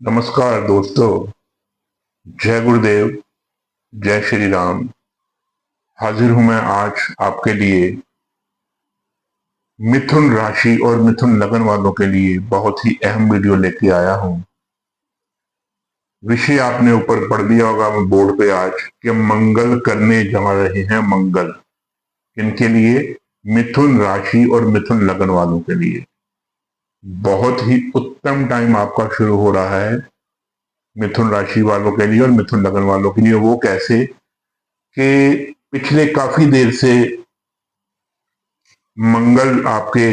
नमस्कार दोस्तों। जय गुरुदेव। जय श्री राम। हाजिर हूं मैं आज आपके लिए मिथुन राशि और मिथुन लगन वालों के लिए बहुत ही अहम वीडियो लेके आया हूं। विषय आपने ऊपर पढ़ दिया होगा बोर्ड पे आज कि मंगल करने जा रहे हैं मंगल। इनके लिए मिथुन राशि और मिथुन लगन वालों के लिए बहुत ही उत्तम टाइम आपका शुरू हो रहा है। मिथुन राशि वालों के लिए और मिथुन लगन वालों के लिए वो कैसे कि पिछले काफी देर से मंगल आपके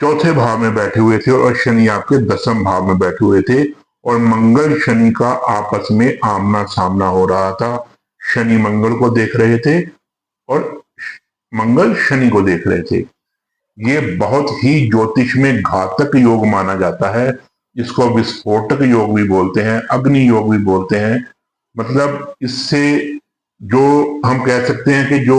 चौथे भाव में बैठे हुए थे और शनि आपके दसम भाव में बैठे हुए थे और मंगल शनि का आपस में आमना सामना हो रहा था। शनि मंगल को देख रहे थे और मंगल शनि को देख रहे थे। ये बहुत ही ज्योतिष में घातक योग माना जाता है। इसको विस्फोटक योग भी बोलते हैं, अग्नि योग भी बोलते हैं। मतलब इससे जो हम कह सकते हैं कि जो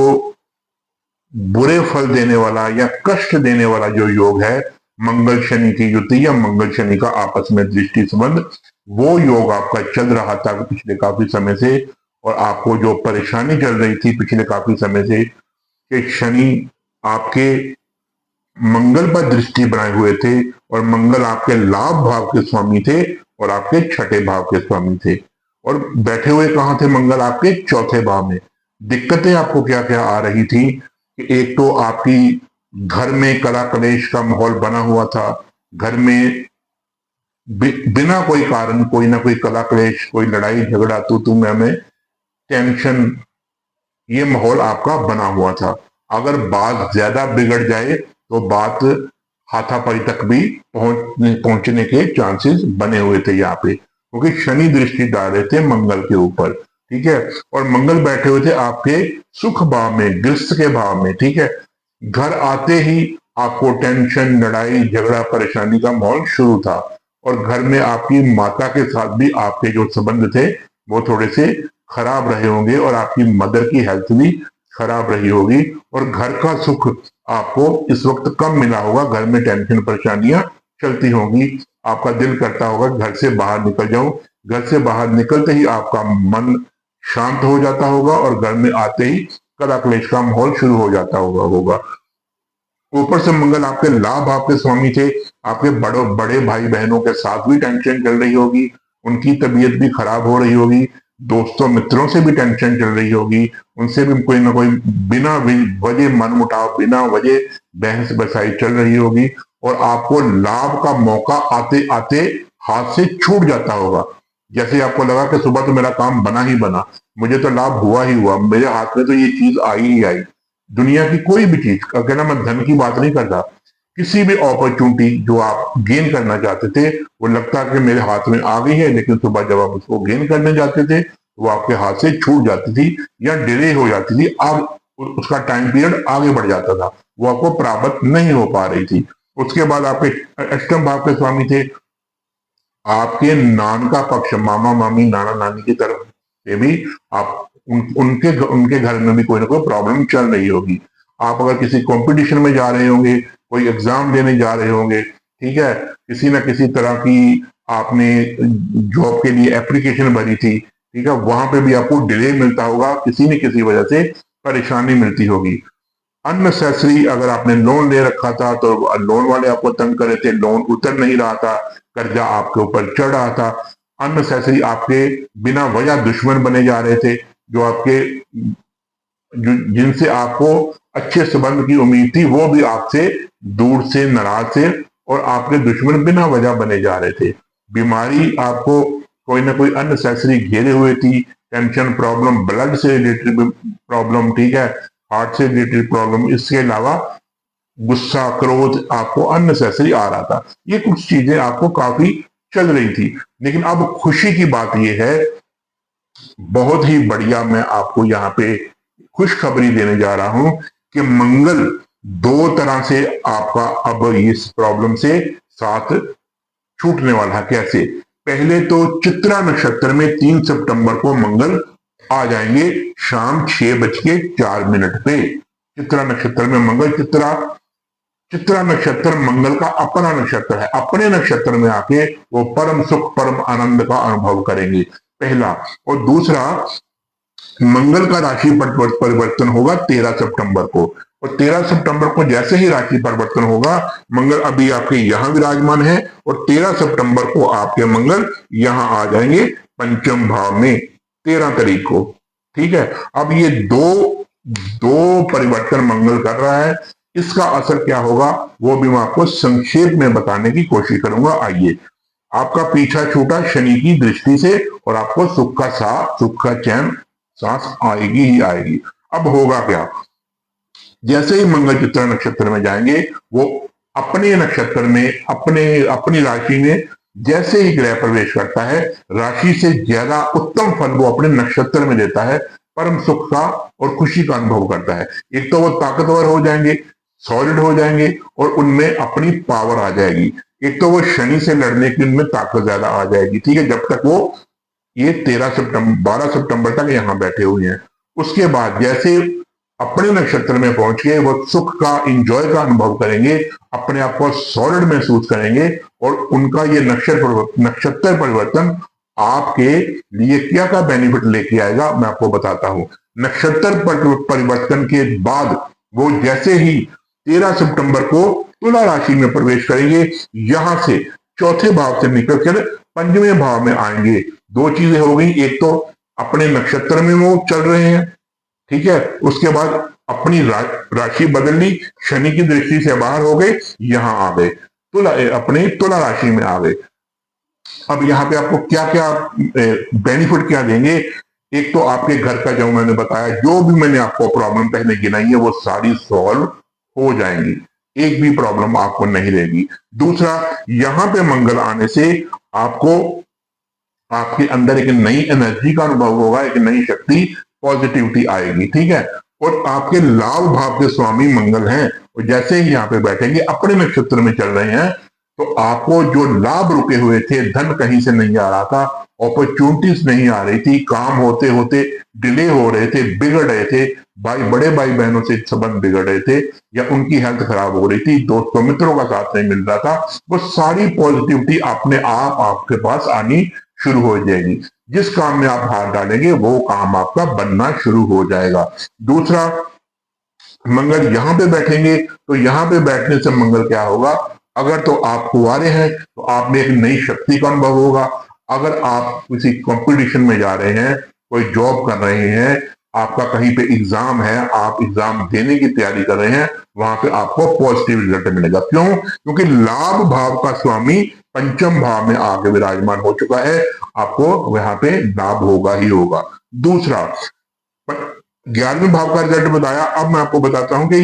बुरे फल देने वाला या कष्ट देने वाला जो योग है, मंगल शनि की युति या मंगल शनि का आपस में दृष्टि संबंध, वो योग आपका चल रहा था पिछले काफी समय से। और आपको जो परेशानी चल रही थी पिछले काफी समय से कि शनि आपके मंगल पर दृष्टि बनाए हुए थे और मंगल आपके लाभ भाव के स्वामी थे और आपके छठे भाव के स्वामी थे और बैठे हुए कहां थे? मंगल आपके चौथे भाव में। दिक्कतें आपको क्या क्या आ रही थी कि एक तो आपकी घर में कला कलेश का माहौल बना हुआ था। घर में बिना कोई कारण कोई ना कोई कला कलेश, कोई लड़ाई झगड़ा, तू मैं टेंशन, ये माहौल आपका बना हुआ था। अगर बात ज्यादा बिगड़ जाए तो बात हाथापाई तक भी पहुंचने के चांसेस बने हुए थे यहाँ पे, क्योंकि शनि दृष्टि डाल रहे थे मंगल के ऊपर। ठीक है। और मंगल बैठे हुए थे आपके सुख भाव में, गृहस्थ के भाव में। ठीक है। घर आते ही आपको टेंशन, लड़ाई झगड़ा, परेशानी का माहौल शुरू था और घर में आपकी माता के साथ भी आपके जो संबंध थे वो थोड़े से खराब रहे होंगे और आपकी मदर की हेल्थ भी खराब रही होगी और घर का सुख आपको इस वक्त कम मिला होगा। घर में टेंशन परेशानियां चलती होंगी। आपका दिल करता होगा घर से बाहर निकल जाऊं। घर से बाहर निकलते ही आपका मन शांत हो जाता होगा और घर में आते ही कला क्लेश का माहौल शुरू हो जाता होगा। ऊपर से मंगल आपके लाभ आपके स्वामी थे। आपके बड़े भाई बहनों के साथ भी टेंशन चल रही होगी, उनकी तबीयत भी खराब हो रही होगी। दोस्तों मित्रों से भी टेंशन चल रही होगी, उनसे भी कोई ना कोई बिना वजह मनमुटाव, बिना वजह बहस बसाई चल रही होगी और आपको लाभ का मौका आते आते हाथ से छूट जाता होगा। जैसे आपको लगा कि सुबह तो मेरा काम बना ही बना, मुझे तो लाभ हुआ ही हुआ, मेरे हाथ में तो ये चीज आई ही आई। दुनिया की कोई भी चीज, कहना मैं धन की बात नहीं करता, किसी भी अपॉर्चुनिटी जो आप गेन करना चाहते थे वो लगता कि मेरे हाथ में आ गई है, लेकिन सुबह जब आप उसको गेन करने जाते थे तो वो आपके हाथ से छूट जाती थी या डिले हो जाती थी। अब उसका टाइम पीरियड आगे बढ़ जाता था, वो आपको प्राप्त नहीं हो पा रही थी। उसके बाद आपके अष्टम भाव के स्वामी थे आपके नान का पक्ष, मामा मामी नाना नानी की तरफ से भी आप उनके घर में भी कोई ना कोई प्रॉब्लम चल रही होगी। आप अगर किसी कंपटीशन में जा रहे होंगे, कोई एग्जाम देने जा रहे होंगे, ठीक है, किसी ना किसी तरह की आपने जॉब के लिए एप्लीकेशन भरी थी, ठीक है, वहां पे भी आपको डिले मिलता होगा, किसी न किसी वजह से परेशानी मिलती होगी। अननेसेसरी अगर आपने लोन ले रखा था तो लोन वाले आपको तंग कर रहे थे, लोन उतर नहीं रहा था, कर्जा आपके ऊपर चढ़ रहा था। अननेसेसरी आपके बिना वजह दुश्मन बने जा रहे थे, जो आपके जिनसे आपको अच्छे संबंध की उम्मीद थी वो भी आपसे दूर से, नाराज से और आपके दुश्मन बिना वजह बने जा रहे थे। बीमारी आपको कोई ना कोई अननेसेसरी घेरे हुए थी, टेंशन, प्रॉब्लम, ब्लड से रिलेटेड प्रॉब्लम, ठीक है, हार्ट से रिलेटेड प्रॉब्लम, इसके अलावा गुस्सा, क्रोध आपको अननेसेसरी आ रहा था। ये कुछ चीजें आपको काफी चल रही थी। लेकिन अब खुशी की बात यह है, बहुत ही बढ़िया, मैं आपको यहाँ पे खुशखबरी देने जा रहा हूं कि मंगल दो तरह से आपका अब इस प्रॉब्लम से साथ छूटने वाला है। कैसे? पहले तो चित्रा नक्षत्र में 3 सितंबर को मंगल आ जाएंगे शाम 6:04 पे। चित्रा नक्षत्र में मंगल, चित्रा चित्रा नक्षत्र मंगल का अपना नक्षत्र है। अपने नक्षत्र में आके वो परम सुख परम आनंद का अनुभव करेंगे, पहला। और दूसरा, मंगल का राशि परिवर्तन होगा 13 सितंबर को। और 13 सितंबर को जैसे ही राशि परिवर्तन होगा, मंगल अभी आपके यहां विराजमान है और 13 सितंबर को आपके मंगल यहां आ जाएंगे पंचम भाव में, 13 तारीख को। ठीक है, अब ये दो परिवर्तन मंगल कर रहा है, इसका असर क्या होगा वो भी मैं आपको संक्षेप में बताने की कोशिश करूंगा। आइए, आपका पीछा छूटा शनि की दृष्टि से और आपको सुख का साथ, सुख का चैन, सांस आएगी ही आएगी। अब होगा क्या, जैसे ही मंगल चित्रा नक्षत्र में जाएंगे, वो अपने नक्षत्र में, अपनी राशि में जैसे ही ग्रह प्रवेश करता है, राशि से ज्यादा उत्तम फल वो अपने नक्षत्र में देता है, परम सुख का और खुशी का अनुभव करता है। एक तो वो ताकतवर हो जाएंगे, सॉलिड हो जाएंगे और उनमें अपनी पावर आ जाएगी। एक तो वो शनि से लड़ने की उनमें ताकत ज्यादा आ जाएगी। ठीक है, जब तक वो ये 12 सितंबर तक यहाँ बैठे हुए हैं। उसके बाद जैसे अपने नक्षत्र में पहुंच के वो सुख का, इंजॉय का अनुभव करेंगे, अपने आप को सॉलिड महसूस करेंगे और उनका ये नक्षत्र परिवर्तन आपके लिए क्या क्या बेनिफिट लेके आएगा मैं आपको बताता हूं। नक्षत्र परिवर्तन के बाद वो जैसे ही 13 सितंबर को तुला राशि में प्रवेश करेंगे, यहां से चौथे भाव से निकलकर पंचवें भाव में आएंगे। दो चीजें हो गई, एक तो अपने नक्षत्र में वो चल रहे हैं, ठीक है, उसके बाद अपनी राशि बदल ली, शनि की दृष्टि से बाहर हो गए, यहां आ गए, अपने तुला राशि में आ गए। अब यहाँ पे आपको क्या क्या बेनिफिट क्या देंगे, एक तो आपके घर का, जो मैंने बताया, जो भी मैंने आपको प्रॉब्लम पहले गिनाई है वो सारी सॉल्व हो जाएंगी, एक भी प्रॉब्लम आपको नहीं रहेगी। दूसरा, यहां पे मंगल आने से आपको, आपके अंदर एक नई एनर्जी का अनुभव होगा, एक नई शक्ति, पॉजिटिविटी आएगी। ठीक है, और आपके लाभ भाव के स्वामी मंगल हैं, और जैसे ही यहाँ पे बैठेंगे, अपने नक्षत्र में चल रहे हैं, तो आपको जो लाभ रुके हुए थे, धन कहीं से नहीं आ रहा था, अपॉर्चुनिटीज नहीं आ रही थी, काम होते होते डिले हो रहे थे, बिगड़ रहे थे, बड़े भाई बहनों से संबंध बिगड़ रहे थे, या उनकी हेल्थ खराब हो रही थी, दोस्तों मित्रों का साथ नहीं मिल रहा था, वो सारी पॉजिटिविटी अपने आप आपके पास आनी शुरू हो जाएगी। जिस काम में आप हाथ डालेंगे वो काम आपका बनना शुरू हो जाएगा। दूसरा, मंगल यहां पे बैठेंगे, तो यहां पे बैठने से मंगल क्या होगा, अगर तो आप कुंवारे हैं तो आप में एक नई शक्ति का अनुभव होगा। अगर आप किसी कंपटीशन में जा रहे हैं, कोई जॉब कर रहे हैं, आपका कहीं पे एग्जाम है, आप एग्जाम देने की तैयारी कर रहे हैं, वहां पे आपको पॉजिटिव रिजल्ट मिलेगा। क्यों? क्योंकि लाभ भाव का स्वामी पंचम भाव में आके विराजमान हो चुका है, आपको वहां पे लाभ होगा ही होगा। दूसरा, 11वें भाव का रिजल्ट बताया, अब मैं आपको बताता हूं कि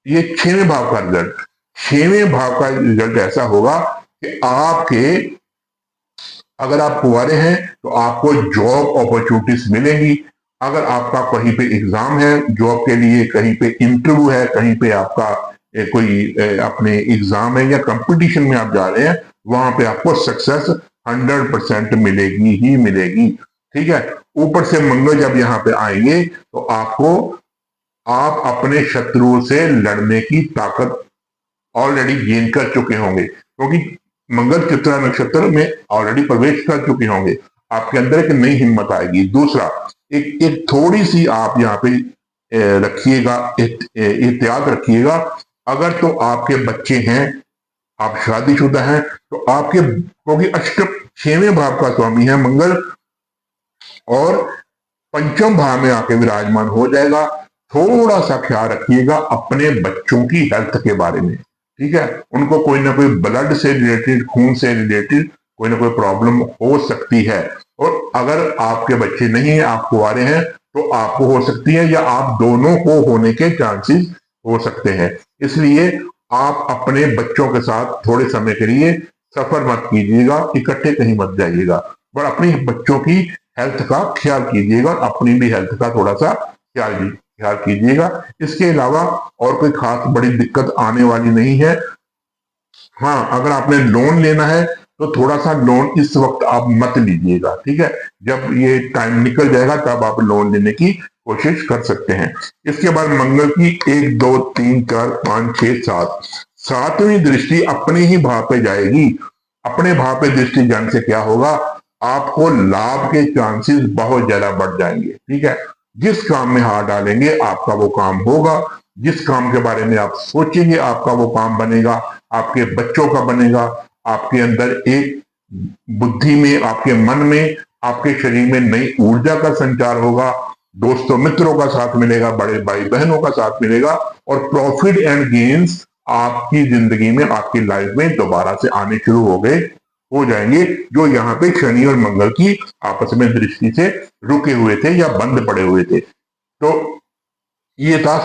ये 6वें भाव का रिजल्ट, 6वें भाव का रिजल्ट ऐसा होगा कि आपके, अगर आप कुंवारे हैं तो आपको जॉब अपॉर्चुनिटीज मिलेंगी। अगर आपका कहीं पे एग्जाम है जॉब के लिए, कहीं पे इंटरव्यू है, कहीं पे आपका कोई अपने एग्जाम है या कंपटीशन में आप जा रहे हैं, वहां पे आपको सक्सेस 100% मिलेगी ही मिलेगी। ठीक है, ऊपर से मंगल जब यहाँ पे आएंगे तो आपको, आप अपने शत्रुओं से लड़ने की ताकत ऑलरेडी गेन कर चुके होंगे, क्योंकि मंगल चित्रा नक्षत्र में ऑलरेडी प्रवेश कर चुके होंगे, आपके अंदर एक नई हिम्मत आएगी। दूसरा, एक थोड़ी सी आप यहाँ पे रखिएगा, एहतियात रखिएगा, अगर तो आपके बच्चे हैं, आप शादीशुदा हैं, तो आपके, क्योंकि अष्टम 6वें भाव का स्वामी है मंगल और पंचम भाव में आके विराजमान हो जाएगा, थोड़ा सा ख्याल रखिएगा अपने बच्चों की हेल्थ के बारे में। ठीक है, उनको कोई ना कोई ब्लड से रिलेटेड, खून से रिलेटेड कोई ना कोई प्रॉब्लम हो सकती है, और अगर आपके बच्चे नहीं है, आप कुंवारे हैं, तो आपको हो सकती है, या आप दोनों को होने के चांसेस हो सकते हैं। इसलिए आप अपने बच्चों के साथ थोड़े समय के लिए सफर मत कीजिएगा, इकट्ठे कहीं मत जाइएगा, पर अपने बच्चों की हेल्थ का ख्याल कीजिएगा, अपनी भी हेल्थ का थोड़ा सा ख्याल कीजिएगा। इसके अलावा और कोई खास बड़ी दिक्कत आने वाली नहीं है। हाँ, अगर आपने लोन लेना है तो थोड़ा सा लोन इस वक्त आप मत लीजिएगा, ठीक है। जब ये टाइम निकल जाएगा तब आप लोन लेने की कोशिश कर सकते हैं। इसके बाद मंगल की 1, 2, 3, 4, 5, 6, 7 सातवीं दृष्टि अपने ही भाव पे जाएगी। अपने भाव पे दृष्टि जाने से क्या होगा, आपको लाभ के चांसेस बहुत ज्यादा बढ़ जाएंगे, ठीक है। जिस काम में हाथ डालेंगे आपका वो काम होगा, जिस काम के बारे में आप सोचेंगे आपका वो काम बनेगा, आपके बच्चों का बनेगा। आपके अंदर एक बुद्धि में, आपके मन में, आपके शरीर में नई ऊर्जा का संचार होगा, दोस्तों मित्रों का साथ मिलेगा, बड़े भाई बहनों का साथ मिलेगा और प्रॉफिट एंड गेन्स आपकी जिंदगी में, आपकी लाइफ में दोबारा से आने शुरू हो जाएंगे, जो यहाँ पे शनि और मंगल की आपस में दृष्टि से रुके हुए थे या बंद पड़े हुए थे। तो ये था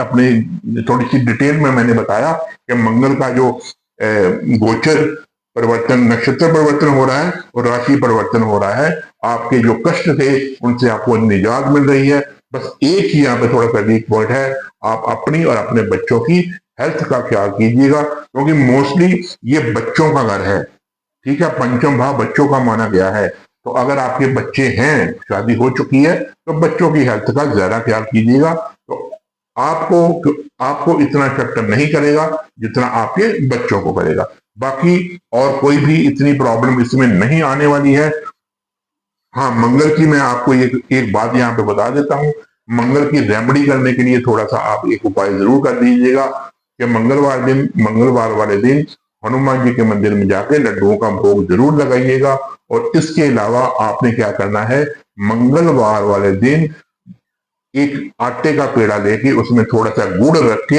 अपने थोड़ी सी डिटेल में मैंने बताया कि मंगल का जो गोचर परिवर्तन, नक्षत्र परिवर्तन हो रहा है और राशि परिवर्तन हो रहा है। आपके जो कष्ट थे उनसे आपको निजात मिल रही है। बस एक ही यहाँ पे थोड़ा सा वीक पॉइंट है, आप अपनी और अपने बच्चों की हेल्थ का ख्याल कीजिएगा, क्योंकि मोस्टली ये बच्चों का घर है, ठीक है। पंचम भाव बच्चों का माना गया है। तो अगर आपके बच्चे हैं, शादी हो चुकी है, तो बच्चों की हेल्थ का ज्यादा ख्याल कीजिएगा। तो आपको इतना इफेक्ट नहीं करेगा जितना आपके बच्चों को करेगा। बाकी और कोई भी इतनी प्रॉब्लम इसमें नहीं आने वाली है। हाँ, मंगल की मैं आपको एक बात यहाँ पे बता देता हूँ। मंगल की रेमेडी करने के लिए थोड़ा सा आप एक उपाय जरूर कर दीजिएगा कि मंगलवार वाले दिन हनुमान जी के मंदिर में जाके लड्डुओं का भोग जरूर लगाइएगा। और इसके अलावा आपने क्या करना है, मंगलवार वाले दिन एक आटे का पेड़ा लेके उसमें थोड़ा सा गुड़ रख के,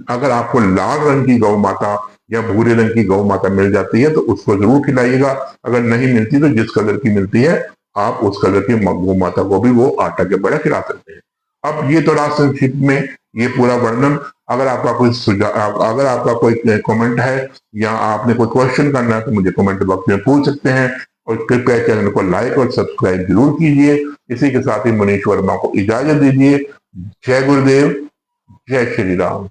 अगर आपको लाल रंग की गौ माता या भूरे रंग की गौ माता मिल जाती है तो उसको जरूर खिलाइएगा। अगर नहीं मिलती तो जिस कलर की मिलती है आप उस कलर की गौ माता को भी वो आटा के पेड़ा खिला सकते हैं। अब ये तो संक्षिप्त में ये पूरा वर्णन। अगर आपका कोई सुझाव, अगर आपका कोई कमेंट है या आपने कोई क्वेश्चन करना है तो मुझे कमेंट बॉक्स में पूछ सकते हैं। और कृपया चैनल को लाइक और सब्सक्राइब जरूर कीजिए। इसी के साथ ही मनीष वर्मा को इजाजत दीजिए। जय गुरुदेव, जय श्री राम।